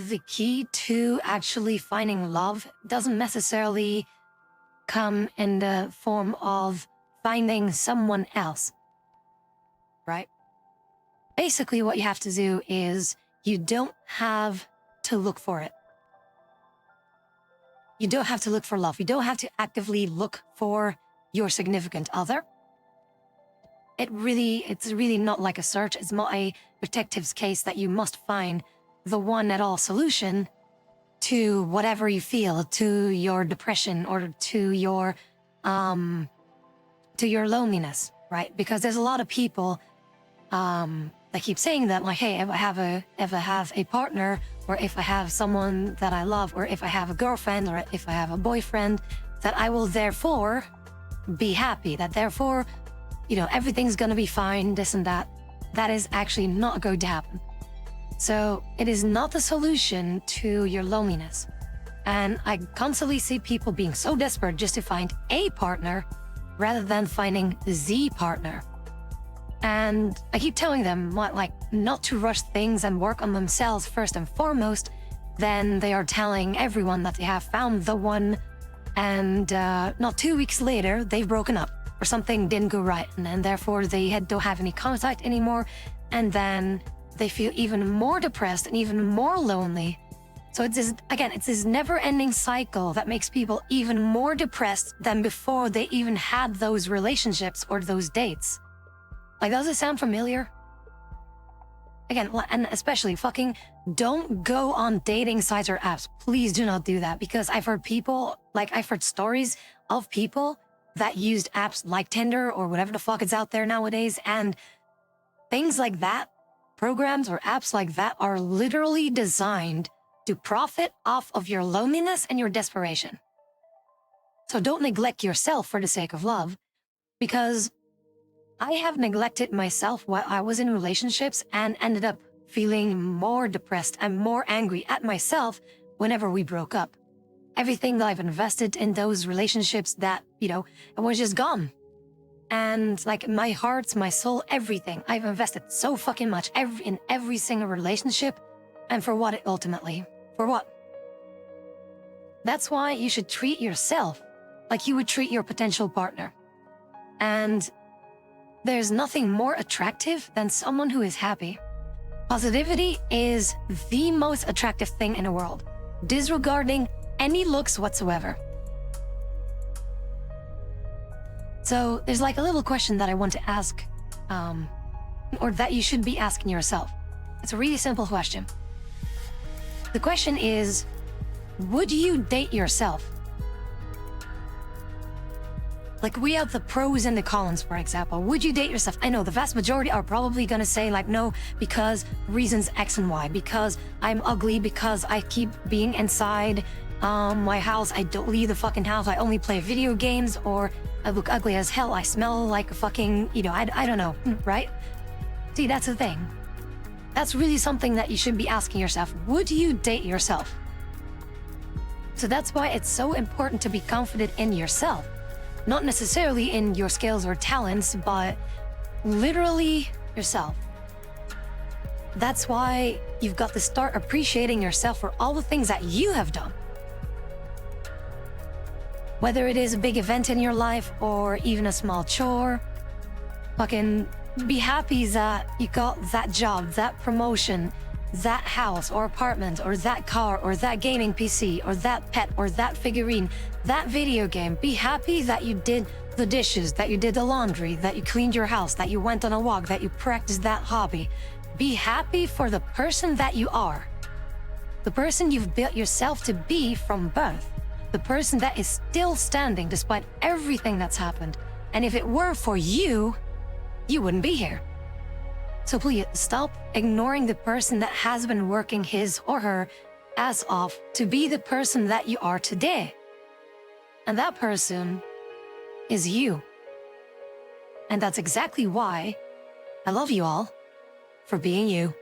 the key to actually finding love doesn't necessarily come in the form of finding someone else, right? Basically, what you have to do is you don't have to look for it. You don't have to look for love. You don't have to actively look for your significant other. It's really not like a search. It's not a detective's case that you must find the one at all solution to whatever you feel, to your depression or to your loneliness, right? Because there's a lot of people that keep saying that, like, hey, if I have a partner, or if I have someone that I love, or if I have a girlfriend, or if I have a boyfriend, that I will therefore be happy, that therefore, everything's gonna be fine, this and that. That is actually not going to happen. So it is not the solution to your loneliness. And I constantly see people being so desperate just to find a partner rather than finding the partner. And I keep telling them not to rush things and work on themselves first and foremost. Then they are telling everyone that they have found the one, and not 2 weeks later, they've broken up or something didn't go right, and therefore they don't have any contact anymore. And then they feel even more depressed and even more lonely. So it's this never-ending cycle that makes people even more depressed than before they even had those relationships or those dates. Like, does it sound familiar? Again, and especially fucking don't go on dating sites or apps. Please do not do that, because I've heard stories of people that used apps like Tinder or whatever the fuck is out there nowadays, and things like that, programs or apps like that, are literally designed to profit off of your loneliness and your desperation. So don't neglect yourself for the sake of love, because I have neglected myself while I was in relationships and ended up feeling more depressed and more angry at myself whenever we broke up. Everything that I've invested in those relationships, that, it was just gone. And like my heart, my soul, everything, I've invested so fucking much in every single relationship. And for what ultimately? For what? That's why you should treat yourself like you would treat your potential partner. And there's nothing more attractive than someone who is happy. Positivity is the most attractive thing in the world, disregarding any looks whatsoever. So there's like a little question that I want to ask, or that you should be asking yourself. It's a really simple question. The question is, would you date yourself? Like, we have the pros and the cons, for example. Would you date yourself? I know the vast majority are probably gonna say like, no, because reasons X and Y, because I'm ugly, because I keep being inside my house, I don't leave the fucking house, I only play video games, or I look ugly as hell, I smell like a fucking, I don't know, right? See, that's the thing. That's really something that you should be asking yourself. Would you date yourself? So that's why it's so important to be confident in yourself. Not necessarily in your skills or talents, but literally yourself. That's why you've got to start appreciating yourself for all the things that you have done. Whether it is a big event in your life or even a small chore, fucking be happy that you got that job, that promotion, that house or apartment, or that car, or that gaming PC, or that pet, or that figurine, that video game. Be happy that you did the dishes, that you did the laundry, that you cleaned your house, that you went on a walk, that you practiced that hobby. Be happy for the person that you are. The person you've built yourself to be from birth. The person that is still standing despite everything that's happened. And if it were for you, you wouldn't be here. So please stop ignoring the person that has been working his or her ass off to be the person that you are today. And that person is you. And that's exactly why I love you all for being you.